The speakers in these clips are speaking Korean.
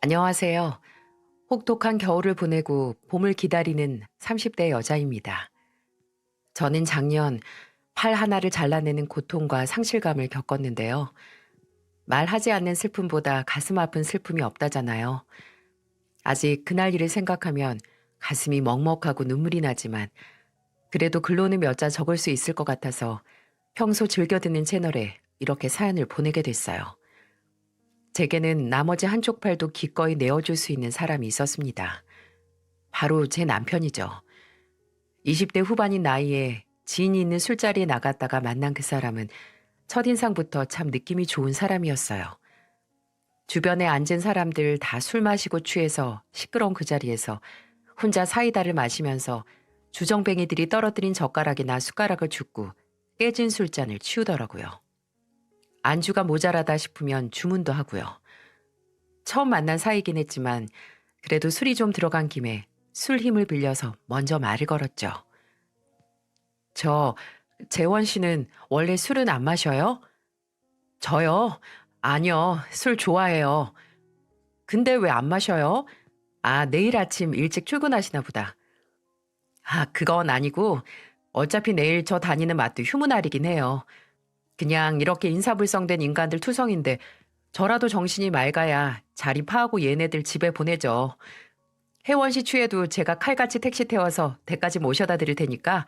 안녕하세요. 혹독한 겨울을 보내고 봄을 기다리는 30대 여자입니다. 저는 작년 팔 하나를 잘라내는 고통과 상실감을 겪었는데요. 말하지 않는 슬픔보다 가슴 아픈 슬픔이 없다잖아요. 아직 그날 일을 생각하면 가슴이 먹먹하고 눈물이 나지만 그래도 글로는 몇 자 적을 수 있을 것 같아서 평소 즐겨 듣는 채널에 이렇게 사연을 보내게 됐어요. 제게는 나머지 한쪽 팔도 기꺼이 내어줄 수 있는 사람이 있었습니다. 바로 제 남편이죠. 20대 후반인 나이에 지인이 있는 술자리에 나갔다가 만난 그 사람은 첫인상부터 참 느낌이 좋은 사람이었어요. 주변에 앉은 사람들 다 술 마시고 취해서 시끄러운 그 자리에서 혼자 사이다를 마시면서 주정뱅이들이 떨어뜨린 젓가락이나 숟가락을 줍고 깨진 술잔을 치우더라고요. 안주가 모자라다 싶으면 주문도 하고요. 처음 만난 사이긴 했지만 그래도 술이 좀 들어간 김에 술 힘을 빌려서 먼저 말을 걸었죠. 저, 재원 씨는 원래 술은 안 마셔요? 저요? 아니요, 술 좋아해요. 근데 왜 안 마셔요? 아, 내일 아침 일찍 출근하시나 보다. 아, 그건 아니고 어차피 내일 저 다니는 마트 휴무날이긴 해요. 그냥 이렇게 인사불성된 인간들 투성인데 저라도 정신이 맑아야 자리 파하고 얘네들 집에 보내죠. 혜원 씨 취해도 제가 칼같이 택시 태워서 댁까지 모셔다 드릴 테니까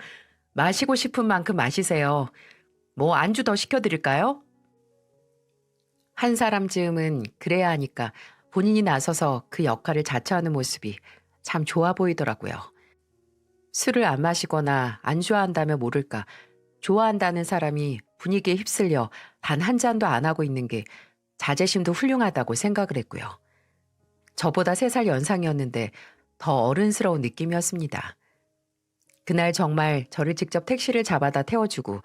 마시고 싶은 만큼 마시세요. 뭐 안주 더 시켜드릴까요? 한 사람쯤은 그래야 하니까 본인이 나서서 그 역할을 자처하는 모습이 참 좋아 보이더라고요. 술을 안 마시거나 안 좋아한다면 모를까 좋아한다는 사람이 분위기에 휩쓸려 단 한 잔도 안 하고 있는 게 자제심도 훌륭하다고 생각을 했고요. 저보다 3살 연상이었는데 더 어른스러운 느낌이었습니다. 그날 정말 저를 직접 택시를 잡아다 태워주고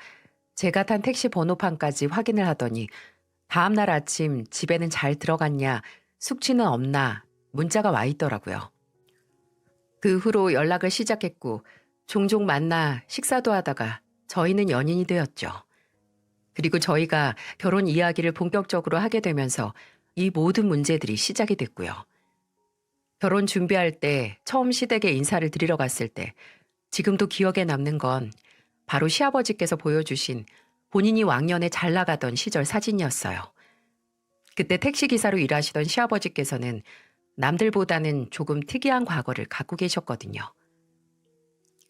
제가 탄 택시 번호판까지 확인을 하더니 다음날 아침 집에는 잘 들어갔냐, 숙취는 없나 문자가 와 있더라고요. 그 후로 연락을 시작했고 종종 만나 식사도 하다가 저희는 연인이 되었죠. 그리고 저희가 결혼 이야기를 본격적으로 하게 되면서 이 모든 문제들이 시작이 됐고요. 결혼 준비할 때 처음 시댁에 인사를 드리러 갔을 때 지금도 기억에 남는 건 바로 시아버지께서 보여주신 본인이 왕년에 잘 나가던 시절 사진이었어요. 그때 택시기사로 일하시던 시아버지께서는 남들보다는 조금 특이한 과거를 갖고 계셨거든요.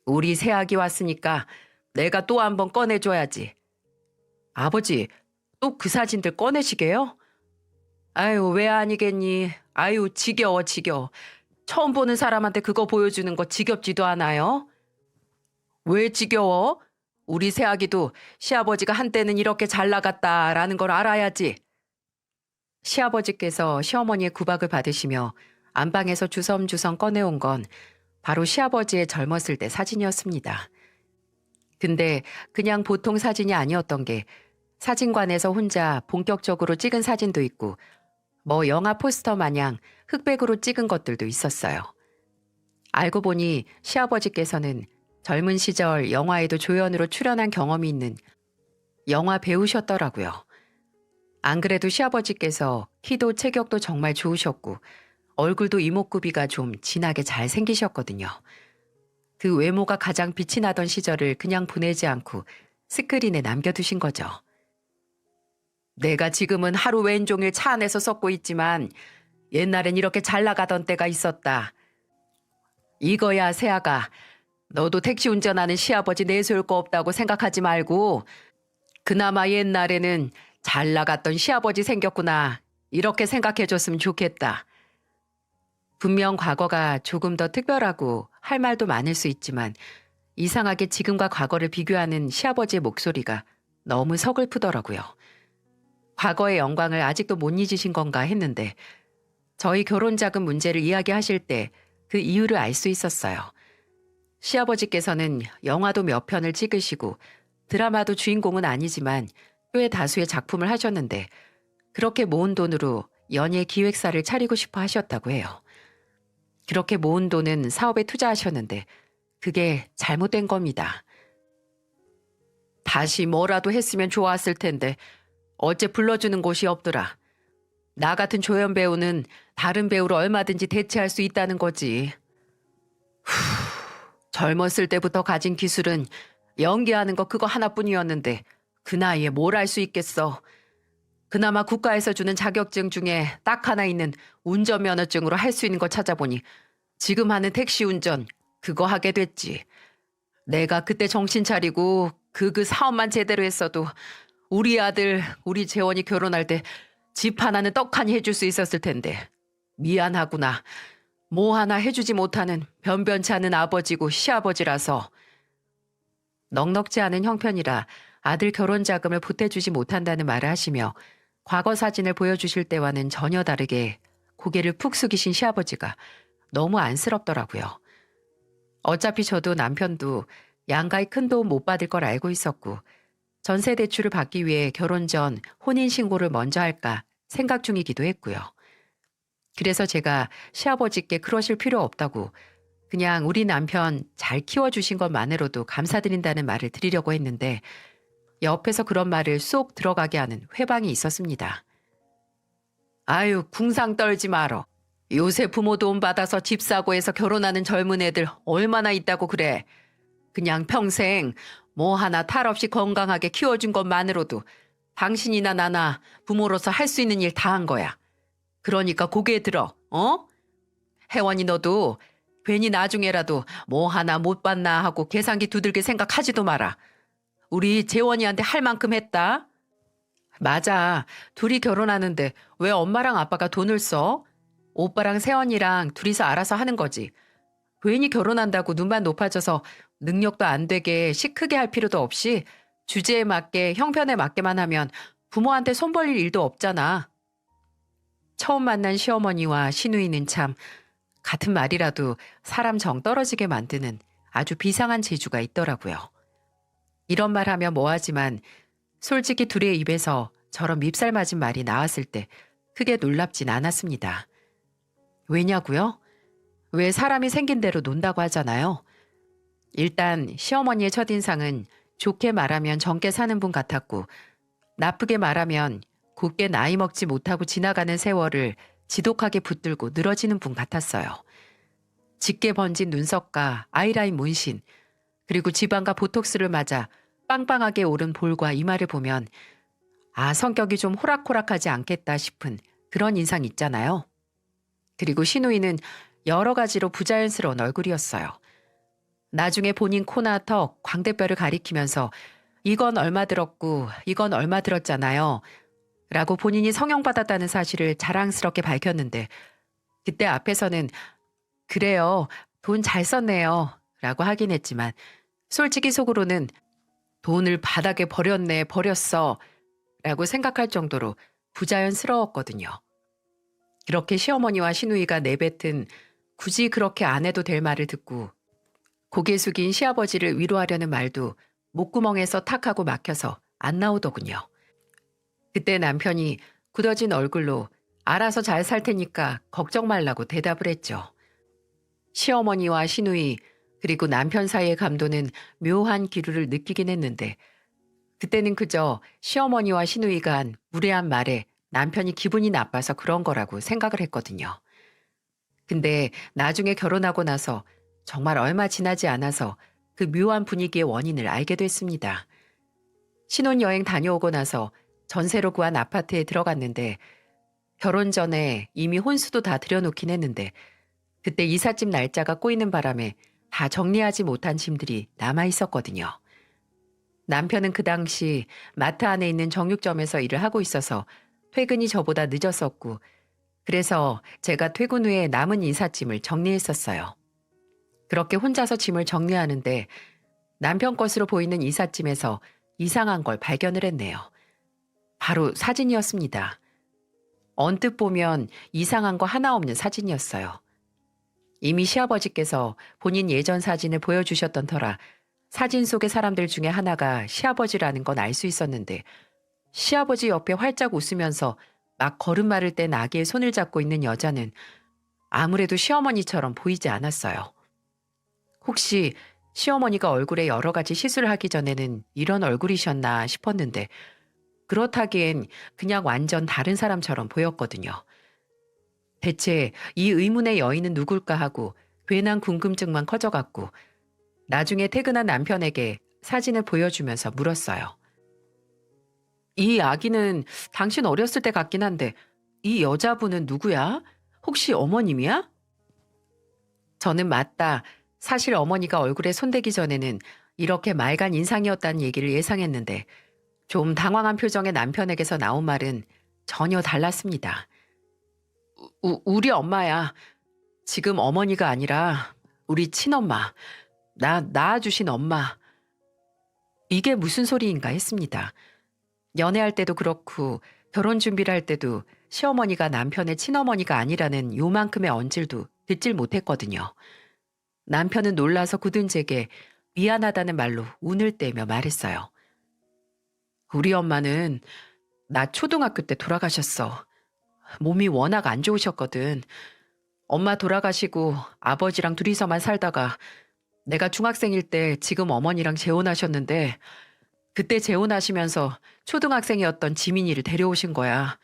우리 새아기 왔으니까 내가 또 한번 꺼내줘야지. 아버지, 또 그 사진들 꺼내시게요? 아유, 왜 아니겠니? 아유, 지겨워, 지겨워. 처음 보는 사람한테 그거 보여주는 거 지겹지도 않아요? 왜 지겨워? 우리 새아기도 시아버지가 한때는 이렇게 잘 나갔다라는 걸 알아야지. 시아버지께서 시어머니의 구박을 받으시며 안방에서 주섬주섬 꺼내온 건 바로 시아버지의 젊었을 때 사진이었습니다. 근데 그냥 보통 사진이 아니었던 게 사진관에서 혼자 본격적으로 찍은 사진도 있고 뭐 영화 포스터 마냥 흑백으로 찍은 것들도 있었어요. 알고 보니 시아버지께서는 젊은 시절 영화에도 조연으로 출연한 경험이 있는 영화 배우셨더라고요. 안 그래도 시아버지께서 키도 체격도 정말 좋으셨고 얼굴도 이목구비가 좀 진하게 잘 생기셨거든요. 그 외모가 가장 빛이 나던 시절을 그냥 보내지 않고 스크린에 남겨두신 거죠. 내가 지금은 하루 왼종일 차 안에서 썩고 있지만 옛날엔 이렇게 잘 나가던 때가 있었다. 이거야 새아가 너도 택시 운전하는 시아버지 내세울 거 없다고 생각하지 말고 그나마 옛날에는 잘 나갔던 시아버지 생겼구나 이렇게 생각해줬으면 좋겠다. 분명 과거가 조금 더 특별하고 할 말도 많을 수 있지만 이상하게 지금과 과거를 비교하는 시아버지의 목소리가 너무 서글프더라고요. 과거의 영광을 아직도 못 잊으신 건가 했는데 저희 결혼 자금 문제를 이야기하실 때 그 이유를 알 수 있었어요. 시아버지께서는 영화도 몇 편을 찍으시고 드라마도 주인공은 아니지만 꽤 다수의 작품을 하셨는데 그렇게 모은 돈으로 연예 기획사를 차리고 싶어 하셨다고 해요. 그렇게 모은 돈은 사업에 투자하셨는데 그게 잘못된 겁니다. 다시 뭐라도 했으면 좋았을 텐데 어째 불러주는 곳이 없더라. 나 같은 조연 배우는 다른 배우를 얼마든지 대체할 수 있다는 거지. 젊었을 때부터 가진 기술은 연기하는 거 그거 하나뿐이었는데 그 나이에 뭘 할 수 있겠어. 그나마 국가에서 주는 자격증 중에 딱 하나 있는 운전면허증으로 할 수 있는 거 찾아보니 지금 하는 택시 운전 그거 하게 됐지. 내가 그때 정신 차리고 그 사업만 제대로 했어도 우리 아들, 우리 재원이 결혼할 때 집 하나는 떡하니 해줄 수 있었을 텐데. 미안하구나. 뭐 하나 해주지 못하는 변변치 않은 아버지고 시아버지라서. 넉넉지 않은 형편이라 아들 결혼 자금을 보태주지 못한다는 말을 하시며 과거 사진을 보여주실 때와는 전혀 다르게 고개를 푹 숙이신 시아버지가 너무 안쓰럽더라고요. 어차피 저도 남편도 양가의 큰 도움 못 받을 걸 알고 있었고 전세 대출을 받기 위해 결혼 전 혼인신고를 먼저 할까 생각 중이기도 했고요. 그래서 제가 시아버지께 그러실 필요 없다고 그냥 우리 남편 잘 키워주신 것만으로도 감사드린다는 말을 드리려고 했는데 옆에서 그런 말을 쏙 들어가게 하는 회방이 있었습니다. 아유, 궁상 떨지 말어. 요새 부모 도움 받아서 집 사고 해서 결혼하는 젊은 애들 얼마나 있다고 그래. 그냥 평생 뭐 하나 탈 없이 건강하게 키워준 것만으로도 당신이나 나나 부모로서 할 수 있는 일 다 한 거야. 그러니까 고개 들어, 어? 혜원이 너도 괜히 나중에라도 뭐 하나 못 받나 하고 계산기 두들겨 생각하지도 마라. 우리 재원이한테 할 만큼 했다. 맞아. 둘이 결혼하는데 왜 엄마랑 아빠가 돈을 써? 오빠랑 세원이랑 둘이서 알아서 하는 거지. 괜히 결혼한다고 눈만 높아져서 능력도 안 되게 시 크게 할 필요도 없이 주제에 맞게 형편에 맞게만 하면 부모한테 손 벌릴 일도 없잖아. 처음 만난 시어머니와 시누이는 참 같은 말이라도 사람 정 떨어지게 만드는 아주 비상한 재주가 있더라고요. 이런 말 하면 뭐하지만 솔직히 둘의 입에서 저런 밉살 맞은 말이 나왔을 때 크게 놀랍진 않았습니다. 왜냐고요? 왜 사람이 생긴 대로 논다고 하잖아요. 일단 시어머니의 첫인상은 좋게 말하면 젊게 사는 분 같았고 나쁘게 말하면 곱게 나이 먹지 못하고 지나가는 세월을 지독하게 붙들고 늘어지는 분 같았어요. 짙게 번진 눈썹과 아이라인 문신, 그리고 지방과 보톡스를 맞아 빵빵하게 오른 볼과 이마를 보면 아, 성격이 좀 호락호락하지 않겠다 싶은 그런 인상 있잖아요. 그리고 시누이는 여러 가지로 부자연스러운 얼굴이었어요. 나중에 본인 코나 턱, 광대뼈를 가리키면서 이건 얼마 들었고 이건 얼마 들었잖아요. 라고 본인이 성형받았다는 사실을 자랑스럽게 밝혔는데 그때 앞에서는 그래요. 돈 잘 썼네요. 라고 하긴 했지만 솔직히 속으로는 돈을 바닥에 버렸네, 버렸어. 라고 생각할 정도로 부자연스러웠거든요. 그렇게 시어머니와 시누이가 내뱉은 굳이 그렇게 안 해도 될 말을 듣고 고개 숙인 시아버지를 위로하려는 말도 목구멍에서 탁 하고 막혀서 안 나오더군요. 그때 남편이 굳어진 얼굴로 알아서 잘 살 테니까 걱정 말라고 대답을 했죠. 시어머니와 시누이 그리고 남편 사이의 감도는 묘한 기류를 느끼긴 했는데 그때는 그저 시어머니와 시누이가 한 무례한 말에 남편이 기분이 나빠서 그런 거라고 생각을 했거든요. 근데 나중에 결혼하고 나서 정말 얼마 지나지 않아서 그 묘한 분위기의 원인을 알게 됐습니다. 신혼여행 다녀오고 나서 전세로 구한 아파트에 들어갔는데 결혼 전에 이미 혼수도 다 들여놓긴 했는데 그때 이삿짐 날짜가 꼬이는 바람에 다 정리하지 못한 짐들이 남아있었거든요. 남편은 그 당시 마트 안에 있는 정육점에서 일을 하고 있어서 퇴근이 저보다 늦었었고 그래서 제가 퇴근 후에 남은 이삿짐을 정리했었어요. 그렇게 혼자서 짐을 정리하는데 남편 것으로 보이는 이삿짐에서 이상한 걸 발견을 했네요. 바로 사진이었습니다. 언뜻 보면 이상한 거 하나 없는 사진이었어요. 이미 시아버지께서 본인 예전 사진을 보여주셨던 터라 사진 속의 사람들 중에 하나가 시아버지라는 건 알 수 있었는데 시아버지 옆에 활짝 웃으면서 막 걸음마를 뗀 아기의 손을 잡고 있는 여자는 아무래도 시어머니처럼 보이지 않았어요. 혹시 시어머니가 얼굴에 여러 가지 시술을 하기 전에는 이런 얼굴이셨나 싶었는데 그렇다기엔 그냥 완전 다른 사람처럼 보였거든요. 대체 이 의문의 여인은 누굴까 하고 괜한 궁금증만 커져갔고 나중에 퇴근한 남편에게 사진을 보여주면서 물었어요. 이 아기는 당신 어렸을 때 같긴 한데 이 여자분은 누구야? 혹시 어머님이야? 저는 맞다. 사실 어머니가 얼굴에 손대기 전에는 이렇게 맑은 인상이었다는 얘기를 예상했는데 좀 당황한 표정의 남편에게서 나온 말은 전혀 달랐습니다. 우리 엄마야. 지금 어머니가 아니라 우리 친엄마. 나 낳아주신 엄마. 이게 무슨 소리인가 했습니다. 연애할 때도 그렇고 결혼 준비를 할 때도 시어머니가 남편의 친어머니가 아니라는 요만큼의 언질도 듣질 못했거든요. 남편은 놀라서 굳은 제게 미안하다는 말로 운을 떼며 말했어요. 우리 엄마는 나 초등학교 때 돌아가셨어. 몸이 워낙 안 좋으셨거든. 엄마 돌아가시고 아버지랑 둘이서만 살다가 내가 중학생일 때 지금 어머니랑 재혼하셨는데 그때 재혼하시면서 초등학생이었던 지민이를 데려오신 거야.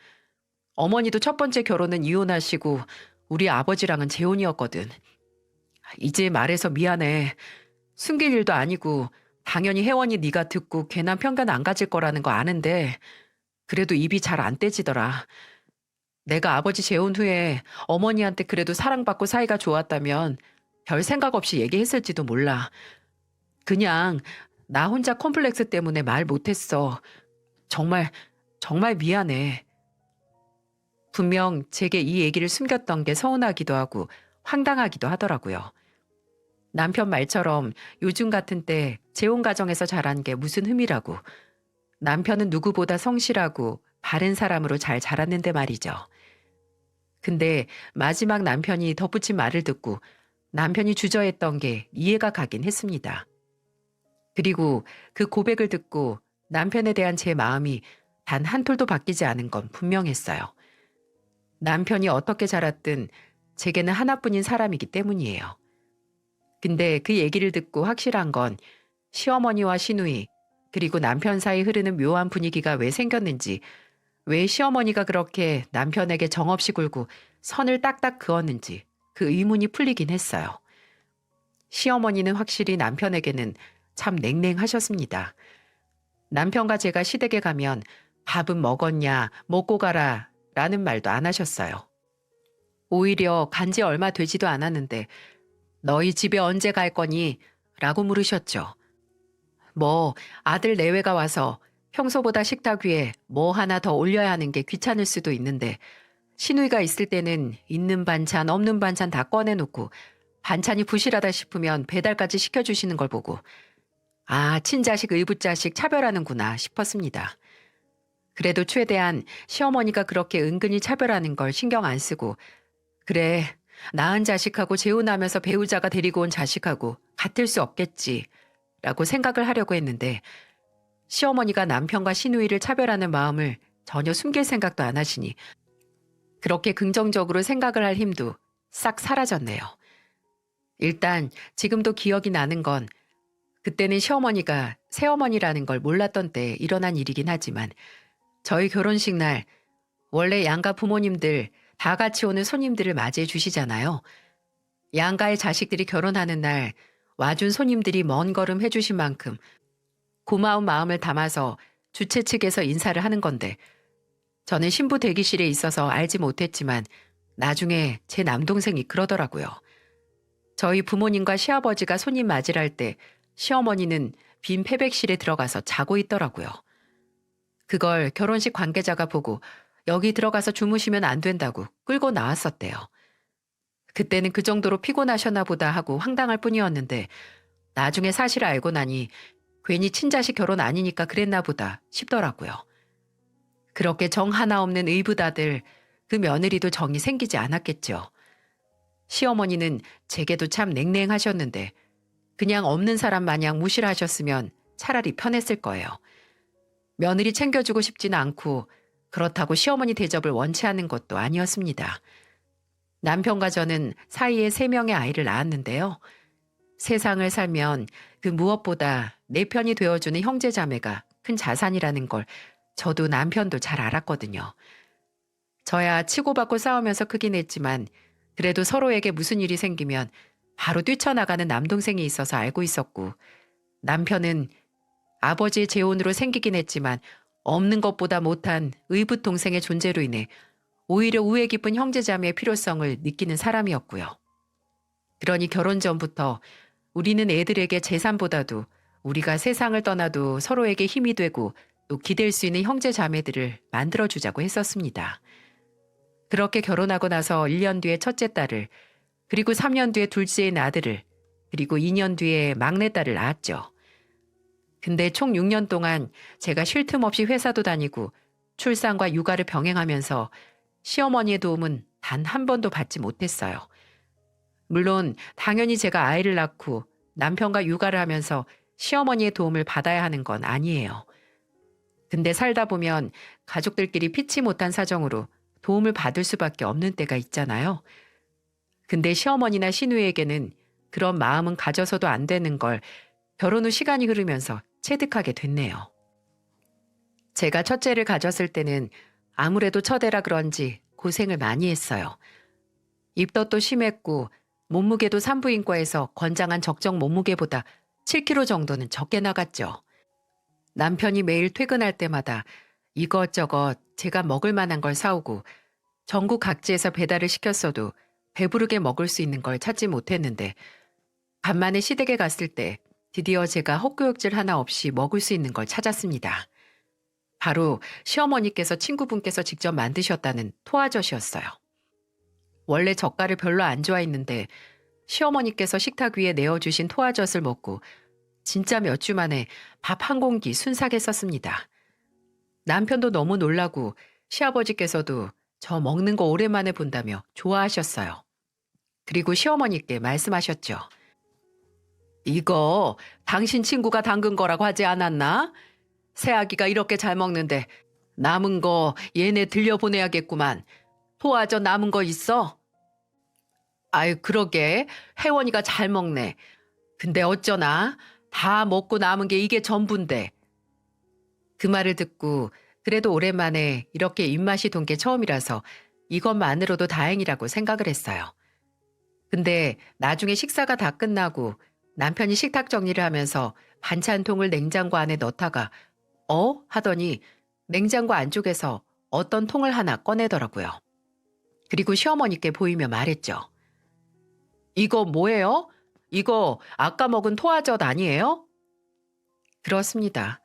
어머니도 첫 번째 결혼은 이혼하시고 우리 아버지랑은 재혼이었거든. 이제 말해서 미안해. 숨길 일도 아니고 당연히 혜원이 네가 듣고 괜한 편견 안 가질 거라는 거 아는데 그래도 입이 잘 안 떼지더라. 내가 아버지 재혼 후에 어머니한테 그래도 사랑받고 사이가 좋았다면 별 생각 없이 얘기했을지도 몰라. 그냥 나 혼자 콤플렉스 때문에 말 못했어. 정말, 정말 미안해. 분명 제게 이 얘기를 숨겼던 게 서운하기도 하고 황당하기도 하더라고요. 남편 말처럼 요즘 같은 때 재혼 가정에서 자란 게 무슨 흠이라고. 남편은 누구보다 성실하고 바른 사람으로 잘 자랐는데 말이죠. 근데 마지막 남편이 덧붙인 말을 듣고 남편이 주저했던 게 이해가 가긴 했습니다. 그리고 그 고백을 듣고 남편에 대한 제 마음이 단 한 톨도 바뀌지 않은 건 분명했어요. 남편이 어떻게 자랐든 제게는 하나뿐인 사람이기 때문이에요. 근데 그 얘기를 듣고 확실한 건 시어머니와 시누이 그리고 남편 사이 흐르는 묘한 분위기가 왜 생겼는지, 왜 시어머니가 그렇게 남편에게 정없이 굴고 선을 딱딱 그었는지 그 의문이 풀리긴 했어요. 시어머니는 확실히 남편에게는 참 냉랭하셨습니다. 남편과 제가 시댁에 가면 밥은 먹었냐, 먹고 가라 라는 말도 안 하셨어요. 오히려 간지 얼마 되지도 않았는데 너희 집에 언제 갈 거니? 라고 물으셨죠. 뭐 아들 내외가 와서 평소보다 식탁 위에 뭐 하나 더 올려야 하는 게 귀찮을 수도 있는데 시누이가 있을 때는 있는 반찬 없는 반찬 다 꺼내놓고 반찬이 부실하다 싶으면 배달까지 시켜주시는 걸 보고 아, 친자식 의붓자식 차별하는구나 싶었습니다. 그래도 최대한 시어머니가 그렇게 은근히 차별하는 걸 신경 안 쓰고 그래, 낳은 자식하고 재혼하면서 배우자가 데리고 온 자식하고 같을 수 없겠지 라고 생각을 하려고 했는데 시어머니가 남편과 시누이를 차별하는 마음을 전혀 숨길 생각도 안 하시니 그렇게 긍정적으로 생각을 할 힘도 싹 사라졌네요. 일단 지금도 기억이 나는 건 그때는 시어머니가 새어머니라는 걸 몰랐던 때 일어난 일이긴 하지만 저희 결혼식 날 원래 양가 부모님들 다 같이 오는 손님들을 맞이해 주시잖아요. 양가의 자식들이 결혼하는 날 와준 손님들이 먼 걸음 해주신 만큼 고마운 마음을 담아서 주최 측에서 인사를 하는 건데 저는 신부 대기실에 있어서 알지 못했지만 나중에 제 남동생이 그러더라고요. 저희 부모님과 시아버지가 손님 맞이를 할 때 시어머니는 빈 패백실에 들어가서 자고 있더라고요. 그걸 결혼식 관계자가 보고 여기 들어가서 주무시면 안 된다고 끌고 나왔었대요. 그때는 그 정도로 피곤하셨나 보다 하고 황당할 뿐이었는데 나중에 사실을 알고 나니 괜히 친자식 결혼 아니니까 그랬나 보다 싶더라고요. 그렇게 정 하나 없는 의붓아들, 그 며느리도 정이 생기지 않았겠죠. 시어머니는 제게도 참 냉랭하셨는데 그냥 없는 사람 마냥 무시를 하셨으면 차라리 편했을 거예요. 며느리 챙겨주고 싶지는 않고 그렇다고 시어머니 대접을 원치 않는 것도 아니었습니다. 남편과 저는 사이에 3명의 아이를 낳았는데요. 세상을 살면 그 무엇보다 내 편이 되어주는 형제자매가 큰 자산이라는 걸 저도 남편도 잘 알았거든요. 저야 치고받고 싸우면서 크긴 했지만 그래도 서로에게 무슨 일이 생기면 바로 뛰쳐나가는 남동생이 있어서 알고 있었고, 남편은 아버지의 재혼으로 생기긴 했지만 없는 것보다 못한 의붓 동생의 존재로 인해 오히려 우애 깊은 형제자매의 필요성을 느끼는 사람이었고요. 그러니 결혼 전부터 우리는 애들에게 재산보다도 우리가 세상을 떠나도 서로에게 힘이 되고 또 기댈 수 있는 형제자매들을 만들어주자고 했었습니다. 그렇게 결혼하고 나서 1년 뒤에 첫째 딸을, 그리고 3년 뒤에 둘째인 아들을, 그리고 2년 뒤에 막내딸을 낳았죠. 근데 총 6년 동안 제가 쉴 틈 없이 회사도 다니고 출산과 육아를 병행하면서 시어머니의 도움은 단 한 번도 받지 못했어요. 물론 당연히 제가 아이를 낳고 남편과 육아를 하면서 시어머니의 도움을 받아야 하는 건 아니에요. 근데 살다 보면 가족들끼리 피치 못한 사정으로 도움을 받을 수밖에 없는 때가 있잖아요. 근데 시어머니나 시누이에게는 그런 마음은 가져서도 안 되는 걸 결혼 후 시간이 흐르면서 체득하게 됐네요. 제가 첫째를 가졌을 때는 아무래도 첫애라 그런지 고생을 많이 했어요. 입덧도 심했고 몸무게도 산부인과에서 권장한 적정 몸무게보다 7kg 정도는 적게 나갔죠. 남편이 매일 퇴근할 때마다 이것저것 제가 먹을 만한 걸 사오고 전국 각지에서 배달을 시켰어도 배부르게 먹을 수 있는 걸 찾지 못했는데, 간만에 시댁에 갔을 때 드디어 제가 헛구역질 하나 없이 먹을 수 있는 걸 찾았습니다. 바로 시어머니께서 친구분께서 직접 만드셨다는 토화젓이었어요. 원래 젓갈을 별로 안 좋아했는데 시어머니께서 식탁 위에 내어주신 토화젓을 먹고 진짜 몇 주 만에 밥 한 공기 순삭에 썼습니다. 남편도 너무 놀라고 시아버지께서도 저 먹는 거 오랜만에 본다며 좋아하셨어요. 그리고 시어머니께 말씀하셨죠. 이거 당신 친구가 담근 거라고 하지 않았나? 새아기가 이렇게 잘 먹는데 남은 거 얘네 들려보내야겠구만. 토화젓 남은 거 있어? 아유, 그러게. 혜원이가 잘 먹네. 근데 어쩌나? 다 먹고 남은 게 이게 전부인데. 그 말을 듣고 그래도 오랜만에 이렇게 입맛이 돈 게 처음이라서 이것만으로도 다행이라고 생각을 했어요. 근데 나중에 식사가 다 끝나고 남편이 식탁 정리를 하면서 반찬통을 냉장고 안에 넣다가 하더니 냉장고 안쪽에서 어떤 통을 하나 꺼내더라고요. 그리고 시어머니께 보이며 말했죠. 이거 뭐예요? 이거 아까 먹은 토화젓 아니에요? 그렇습니다.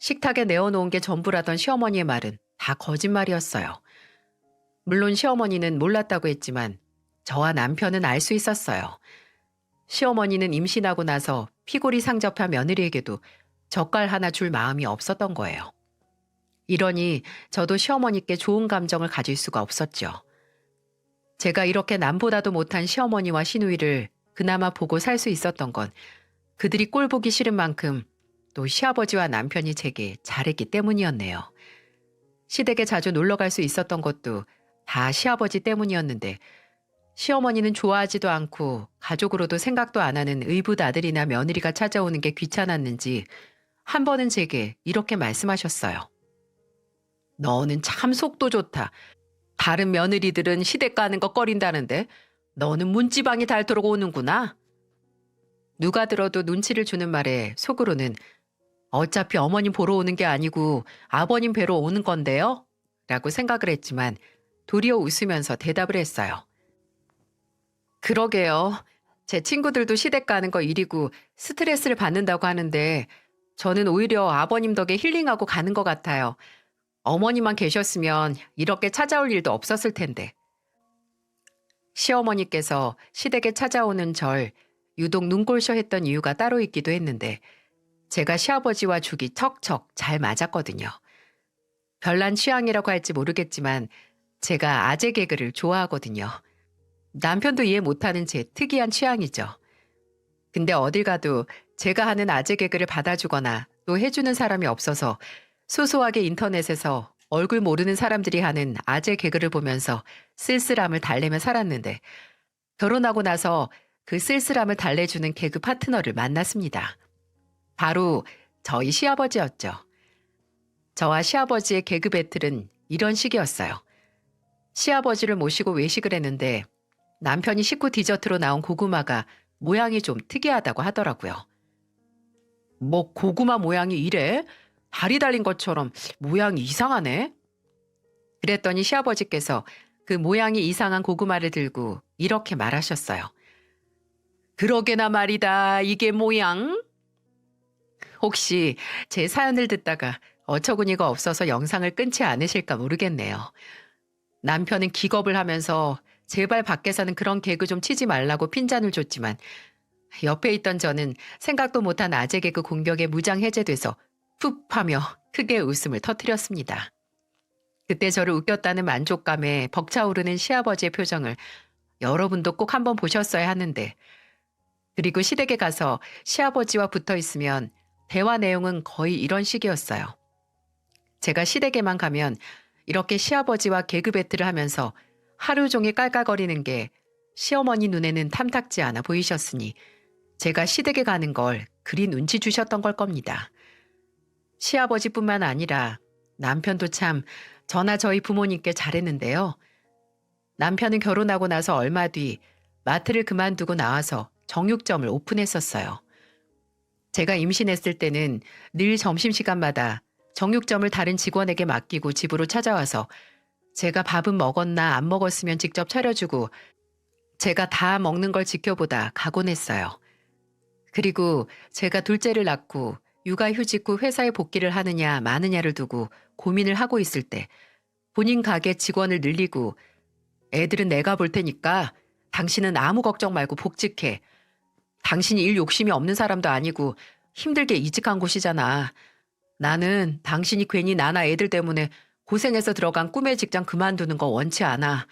식탁에 내어놓은 게 전부라던 시어머니의 말은 다 거짓말이었어요. 물론 시어머니는 몰랐다고 했지만 저와 남편은 알 수 있었어요. 시어머니는 임신하고 나서 피골이 상접한 며느리에게도 젓갈 하나 줄 마음이 없었던 거예요. 이러니 저도 시어머니께 좋은 감정을 가질 수가 없었죠. 제가 이렇게 남보다도 못한 시어머니와 시누이를 그나마 보고 살 수 있었던 건 그들이 꼴 보기 싫은 만큼 또 시아버지와 남편이 제게 잘했기 때문이었네요. 시댁에 자주 놀러 갈 수 있었던 것도 다 시아버지 때문이었는데, 시어머니는 좋아하지도 않고 가족으로도 생각도 안 하는 의붓 아들이나 며느리가 찾아오는 게 귀찮았는지 한 번은 제게 이렇게 말씀하셨어요. 너는 참 속도 좋다. 다른 며느리들은 시댁 가는 거 꺼린다는데 너는 문지방이 닳도록 오는구나. 누가 들어도 눈치를 주는 말에 속으로는 어차피 어머님 보러 오는 게 아니고 아버님 뵈러 오는 건데요? 라고 생각을 했지만 도리어 웃으면서 대답을 했어요. 그러게요. 제 친구들도 시댁 가는 거 일이고 스트레스를 받는다고 하는데 저는 오히려 아버님 덕에 힐링하고 가는 것 같아요. 어머니만 계셨으면 이렇게 찾아올 일도 없었을 텐데. 시어머니께서 시댁에 찾아오는 절 유독 눈꼴셔 했던 이유가 따로 있기도 했는데, 제가 시아버지와 죽이 척척 잘 맞았거든요. 별난 취향이라고 할지 모르겠지만 제가 아재 개그를 좋아하거든요. 남편도 이해 못하는 제 특이한 취향이죠. 근데 어딜 가도 제가 하는 아재 개그를 받아주거나 또 해주는 사람이 없어서 소소하게 인터넷에서 얼굴 모르는 사람들이 하는 아재 개그를 보면서 쓸쓸함을 달래며 살았는데, 결혼하고 나서 그 쓸쓸함을 달래주는 개그 파트너를 만났습니다. 바로 저희 시아버지였죠. 저와 시아버지의 개그 배틀은 이런 식이었어요. 시아버지를 모시고 외식을 했는데 남편이 식후 디저트로 나온 고구마가 모양이 좀 특이하다고 하더라고요. 뭐 고구마 모양이 이래? 다리 달린 것처럼 모양이 이상하네? 그랬더니 시아버지께서 그 모양이 이상한 고구마를 들고 이렇게 말하셨어요. 그러게나 말이다, 이게 모양? 혹시 제 사연을 듣다가 어처구니가 없어서 영상을 끊지 않으실까 모르겠네요. 남편은 기겁을 하면서 제발 밖에서는 그런 개그 좀 치지 말라고 핀잔을 줬지만 옆에 있던 저는 생각도 못한 아재 개그 공격에 무장해제돼서 푹 하며 크게 웃음을 터뜨렸습니다. 그때 저를 웃겼다는 만족감에 벅차오르는 시아버지의 표정을 여러분도 꼭 한번 보셨어야 하는데, 그리고 시댁에 가서 시아버지와 붙어 있으면 대화 내용은 거의 이런 식이었어요. 제가 시댁에만 가면 이렇게 시아버지와 개그 배틀을 하면서 하루 종일 깔깔거리는 게 시어머니 눈에는 탐탁지 않아 보이셨으니 제가 시댁에 가는 걸 그리 눈치 주셨던 걸 겁니다. 시아버지뿐만 아니라 남편도 참 저나 저희 부모님께 잘했는데요. 남편은 결혼하고 나서 얼마 뒤 마트를 그만두고 나와서 정육점을 오픈했었어요. 제가 임신했을 때는 늘 점심시간마다 정육점을 다른 직원에게 맡기고 집으로 찾아와서 제가 밥은 먹었나 안 먹었으면 직접 차려주고 제가 다 먹는 걸 지켜보다 가곤 했어요. 그리고 제가 둘째를 낳고 육아휴직 후 회사에 복귀를 하느냐 마느냐를 두고 고민을 하고 있을 때 본인 가게 직원을 늘리고 애들은 내가 볼 테니까 당신은 아무 걱정 말고 복직해. 당신이 일 욕심이 없는 사람도 아니고 힘들게 이직한 곳이잖아. 나는 당신이 괜히 나나 애들 때문에 고생해서 들어간 꿈의 직장 그만두는 거 원치 않아.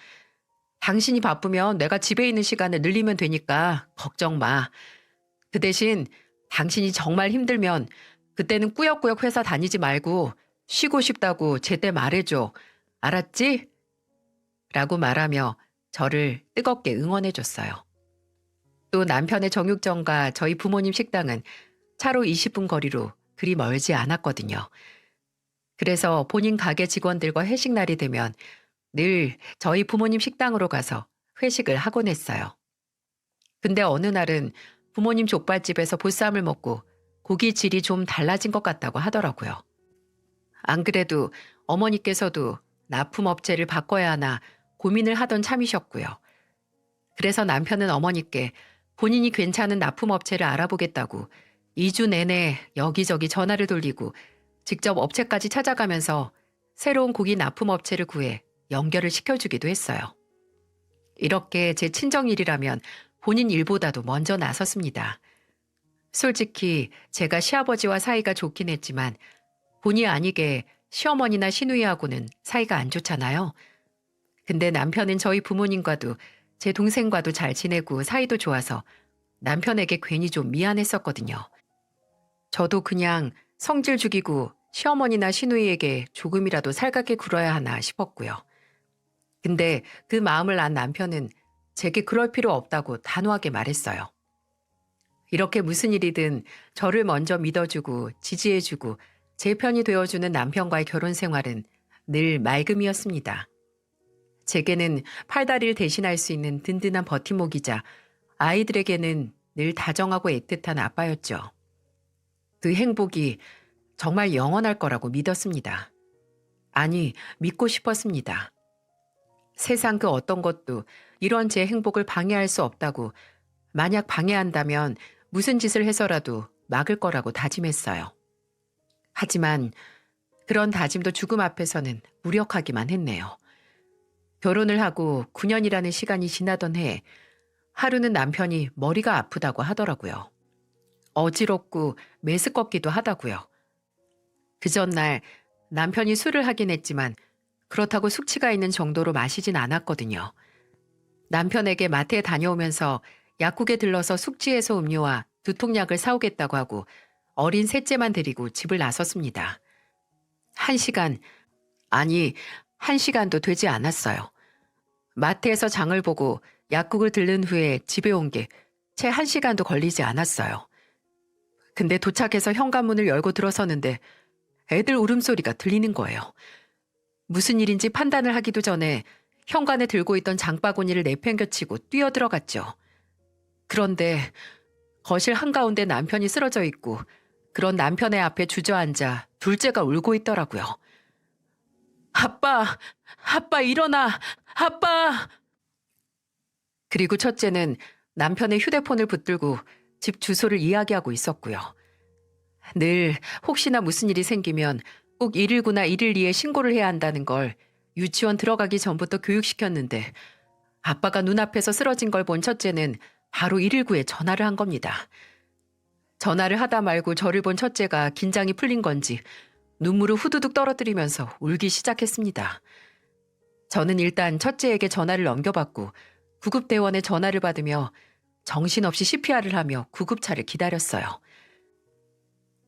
당신이 바쁘면 내가 집에 있는 시간을 늘리면 되니까 걱정 마. 그 대신 당신이 정말 힘들면 그때는 꾸역꾸역 회사 다니지 말고 쉬고 싶다고 제때 말해줘. 알았지? 라고 말하며 저를 뜨겁게 응원해줬어요. 또 남편의 정육점과 저희 부모님 식당은 차로 20분 거리로 그리 멀지 않았거든요. 그래서 본인 가게 직원들과 회식 날이 되면 늘 저희 부모님 식당으로 가서 회식을 하곤 했어요. 근데 어느 날은 부모님 족발집에서 보쌈을 먹고 고기 질이 좀 달라진 것 같다고 하더라고요. 안 그래도 어머니께서도 납품업체를 바꿔야 하나 고민을 하던 참이셨고요. 그래서 남편은 어머니께 본인이 괜찮은 납품업체를 알아보겠다고 2주 내내 여기저기 전화를 돌리고 직접 업체까지 찾아가면서 새로운 고기 납품업체를 구해 연결을 시켜주기도 했어요. 이렇게 제 친정일이라면 본인 일보다도 먼저 나섰습니다. 솔직히 제가 시아버지와 사이가 좋긴 했지만 본의 아니게 시어머니나 시누이하고는 사이가 안 좋잖아요. 근데 남편은 저희 부모님과도 제 동생과도 잘 지내고 사이도 좋아서 남편에게 괜히 좀 미안했었거든요. 저도 그냥 성질 죽이고 시어머니나 시누이에게 조금이라도 살갑게 굴어야 하나 싶었고요. 근데 그 마음을 안 남편은 제게 그럴 필요 없다고 단호하게 말했어요. 이렇게 무슨 일이든 저를 먼저 믿어주고 지지해주고 제 편이 되어주는 남편과의 결혼 생활은 늘 맑음이었습니다. 제게는 팔다리를 대신할 수 있는 든든한 버팀목이자 아이들에게는 늘 다정하고 애틋한 아빠였죠. 그 행복이 정말 영원할 거라고 믿었습니다. 아니, 믿고 싶었습니다. 세상 그 어떤 것도 이런 제 행복을 방해할 수 없다고, 만약 방해한다면 무슨 짓을 해서라도 막을 거라고 다짐했어요. 하지만 그런 다짐도 죽음 앞에서는 무력하기만 했네요. 결혼을 하고 9년이라는 시간이 지나던 해에 하루는 남편이 머리가 아프다고 하더라고요. 어지럽고 메스껍기도 하다고요. 그 전날 남편이 술을 하긴 했지만 그렇다고 숙취가 있는 정도로 마시진 않았거든요. 남편에게 마트에 다녀오면서 약국에 들러서 숙취해소 음료와 두통약을 사오겠다고 하고 어린 셋째만 데리고 집을 나섰습니다. 1시간, 아니 1시간도 되지 않았어요. 마트에서 장을 보고 약국을 들른 후에 집에 온 게 채 1시간도 걸리지 않았어요. 근데 도착해서 현관문을 열고 들어서는데 애들 울음소리가 들리는 거예요. 무슨 일인지 판단을 하기도 전에 현관에 들고 있던 장바구니를 내팽겨치고 뛰어들어갔죠. 그런데 거실 한가운데 남편이 쓰러져 있고 그런 남편의 앞에 주저앉아 둘째가 울고 있더라고요. 아빠, 아빠 일어나, 아빠! 그리고 첫째는 남편의 휴대폰을 붙들고 집 주소를 이야기하고 있었고요. 늘 혹시나 무슨 일이 생기면 꼭 119나 112에 신고를 해야 한다는 걸 유치원 들어가기 전부터 교육시켰는데 아빠가 눈앞에서 쓰러진 걸 본 첫째는 바로 119에 전화를 한 겁니다. 전화를 하다 말고 저를 본 첫째가 긴장이 풀린 건지 눈물을 후두둑 떨어뜨리면서 울기 시작했습니다. 저는 일단 첫째에게 전화를 넘겨받고 구급대원의 전화를 받으며 정신없이 CPR을 하며 구급차를 기다렸어요.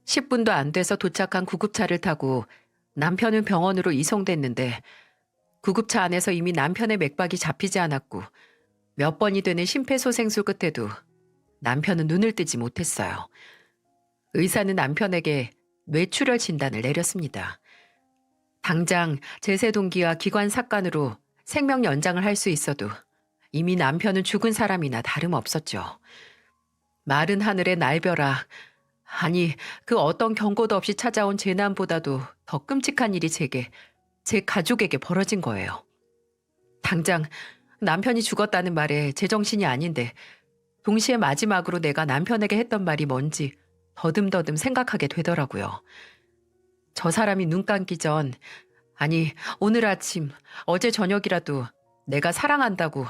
10분도 안 돼서 도착한 구급차를 타고 남편은 병원으로 이송됐는데 구급차 안에서 이미 남편의 맥박이 잡히지 않았고 몇 번이 되는 심폐소생술 끝에도 남편은 눈을 뜨지 못했어요. 의사는 남편에게 뇌출혈 진단을 내렸습니다. 당장 제세동기와 기관삭관으로 생명 연장을 할 수 있어도 이미 남편은 죽은 사람이나 다름없었죠. 마른 하늘의 날벼락, 아니 그 어떤 경고도 없이 찾아온 재난보다도 더 끔찍한 일이 제게, 제 가족에게 벌어진 거예요. 당장 남편이 죽었다는 말에 제정신이 아닌데 동시에 마지막으로 내가 남편에게 했던 말이 뭔지 더듬더듬 생각하게 되더라고요. 저 사람이 눈 감기 전, 아니 오늘 아침, 어제 저녁이라도 내가 사랑한다고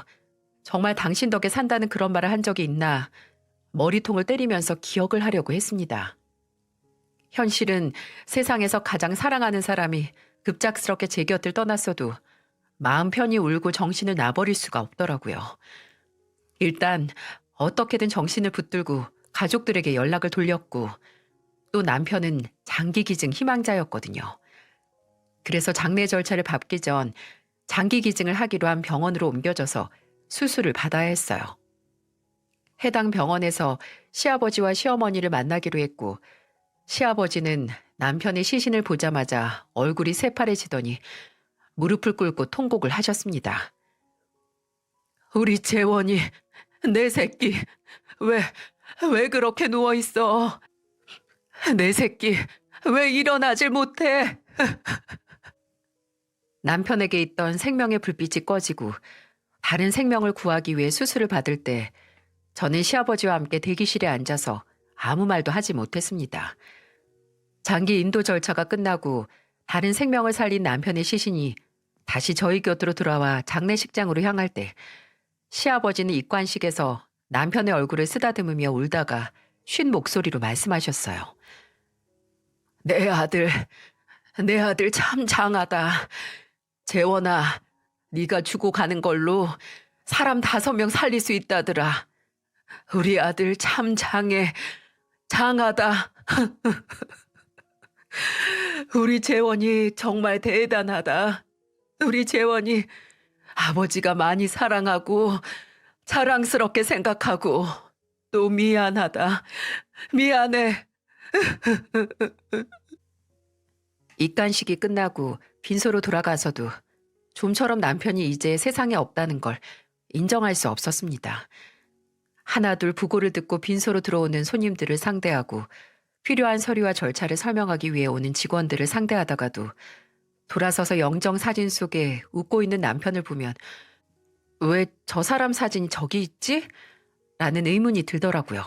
정말 당신 덕에 산다는 그런 말을 한 적이 있나 머리통을 때리면서 기억을 하려고 했습니다. 현실은 세상에서 가장 사랑하는 사람이 급작스럽게 제 곁을 떠났어도 마음 편히 울고 정신을 놔버릴 수가 없더라고요. 일단 어떻게든 정신을 붙들고 가족들에게 연락을 돌렸고 또 남편은 장기 기증 희망자였거든요. 그래서 장례 절차를 밟기 전 장기 기증을 하기로 한 병원으로 옮겨져서 수술을 받아야 했어요. 해당 병원에서 시아버지와 시어머니를 만나기로 했고 시아버지는 남편의 시신을 보자마자 얼굴이 새파래지더니 무릎을 꿇고 통곡을 하셨습니다. 우리 재원이, 내 새끼, 왜 그렇게 누워있어? 내 새끼, 왜 일어나질 못해? 남편에게 있던 생명의 불빛이 꺼지고 다른 생명을 구하기 위해 수술을 받을 때 저는 시아버지와 함께 대기실에 앉아서 아무 말도 하지 못했습니다. 장기 인도 절차가 끝나고 다른 생명을 살린 남편의 시신이 다시 저희 곁으로 돌아와 장례식장으로 향할 때 시아버지는 입관식에서 남편의 얼굴을 쓰다듬으며 울다가 쉰 목소리로 말씀하셨어요. 내 아들 참 장하다. 재원아, 네가 주고 가는 걸로 사람 5명 살릴 수 있다더라. 우리 아들 참 장하다. 우리 재원이 정말 대단하다. 우리 재원이 아버지가 많이 사랑하고 자랑스럽게 생각하고 또 미안하다. 미안해. 입간식이 끝나고 빈소로 돌아가서도 좀처럼 남편이 이제 세상에 없다는 걸 인정할 수 없었습니다. 하나둘 부고를 듣고 빈소로 들어오는 손님들을 상대하고 필요한 서류와 절차를 설명하기 위해 오는 직원들을 상대하다가도 돌아서서 영정 사진 속에 웃고 있는 남편을 보면 왜 저 사람 사진이 저기 있지? 라는 의문이 들더라고요.